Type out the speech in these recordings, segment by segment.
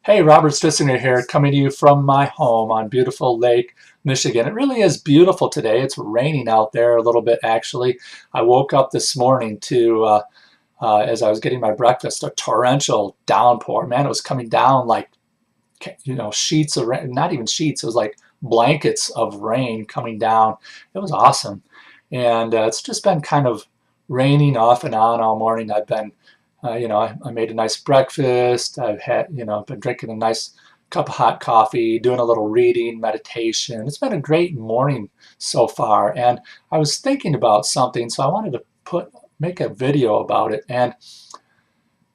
Hey, Robert Stissinger here, coming to you from my home on beautiful Lake Michigan. It really is beautiful today. It's raining out there a little bit, actually. I woke up this morning to, as I was getting my breakfast, a torrential downpour. Man, it was coming down like, sheets of rain, not even sheets, it was like blankets of rain coming down. It was awesome. And it's just been kind of raining off and on all morning. I've been I made a nice breakfast. I've had, been drinking a nice cup of hot coffee, doing a little reading, meditation. It's been a great morning so far. And I was thinking about something, so I wanted to make a video about it. And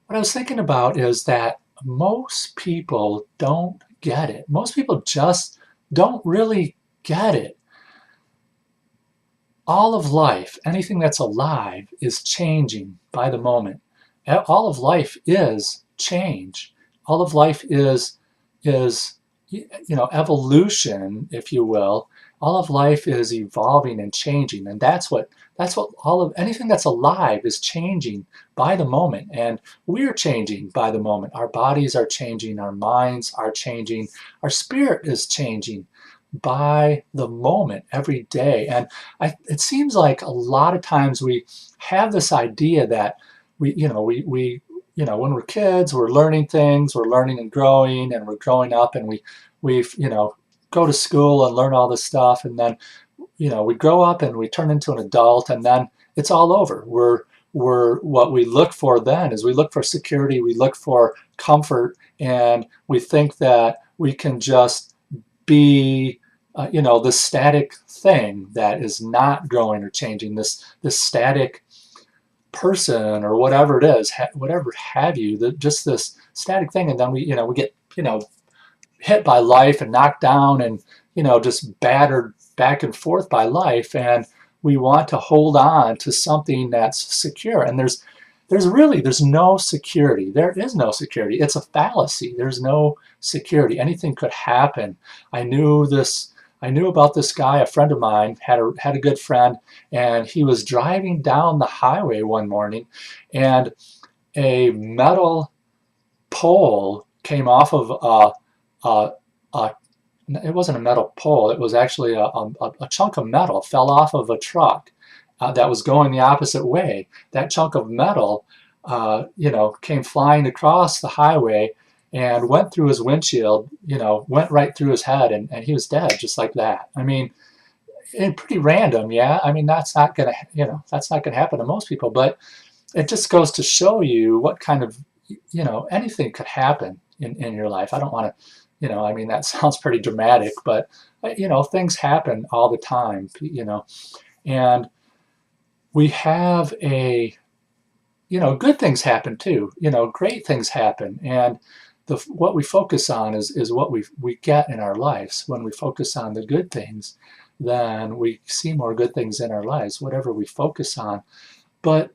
what I was thinking about is that most people don't get it. Most people just don't really get it. All of life, anything that's alive, is changing by the moment. All of life is change. All of life is evolution, if you will. All of life is evolving and changing, and that's what anything that's alive is changing by the moment, and we're changing by the moment. Our bodies are changing, our minds are changing, our spirit is changing by the moment every day. And it seems like a lot of times we have this idea that when we're kids, we're learning things, we're learning and growing, and we're growing up, and we go to school and learn all this stuff, and then we grow up and we turn into an adult, and then it's all over. We're what we look for then is we look for security, we look for comfort, and we think that we can just be this static thing that is not growing or changing, this static person or whatever it is, whatever have you, just this static thing. And then we get hit by life and knocked down and just battered back and forth by life, and we want to hold on to something that's secure. And there's no security. There is no security. It's a fallacy. There's no security. Anything could happen. I knew about this guy. A friend of mine had a good friend, and he was driving down the highway one morning, and a metal pole came off of it wasn't a metal pole. It was actually a chunk of metal fell off of a truck that was going the opposite way. That chunk of metal, came flying across the highway and went through his windshield, went right through his head, and he was dead just like that. I mean, pretty random, yeah. I mean, that's not gonna happen to most people, but it just goes to show you what kind of, anything could happen in your life. I don't want to, I mean, that sounds pretty dramatic, but things happen all the time, and we have good things happen too, great things happen, and what we focus on is what we get in our lives. When we focus on the good things, then we see more good things in our lives, whatever we focus on. But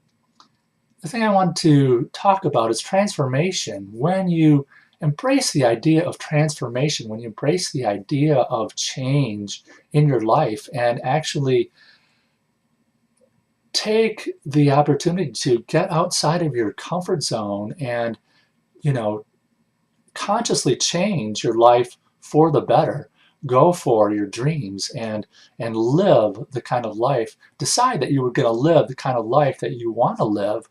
the thing I want to talk about is transformation. When you embrace the idea of transformation, when you embrace the idea of change in your life, and actually take the opportunity to get outside of your comfort zone and consciously change your life for the better, go for your dreams and live the kind of life, decide that you were going to live the kind of life that you want to live.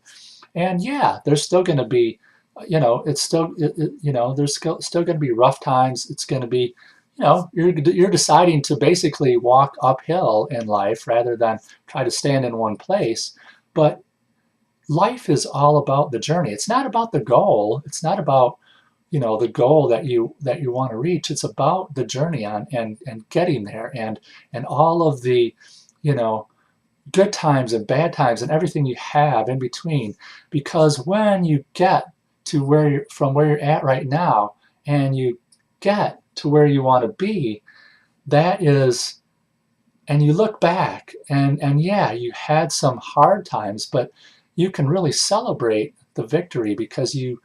And yeah, there's still going to be there's still going to be rough times. It's going to be, you're deciding to basically walk uphill in life rather than try to stand in one place. But life is all about the journey. It's not about the goal. It's not about the goal that you want to reach. It's about the journey and getting there, and all of the good times and bad times and everything you have in between. Because when you get to from where you're at right now, and you get to where you want to be, and you look back, and yeah, you had some hard times, but you can really celebrate the victory because you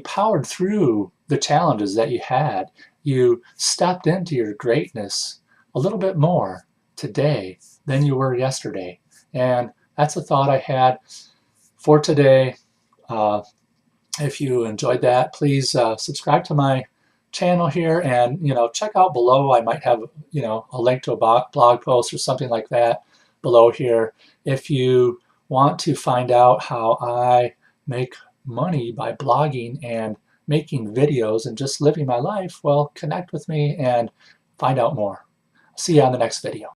powered through the challenges that you had. You stepped into your greatness a little bit more today than you were yesterday. And that's a thought I had for today. If you enjoyed that, please subscribe to my channel here, and check out below. I might have a link to a blog post or something like that below here. If you want to find out how I make money by blogging and making videos and just living my life, well, connect with me and find out more. See you on the next video.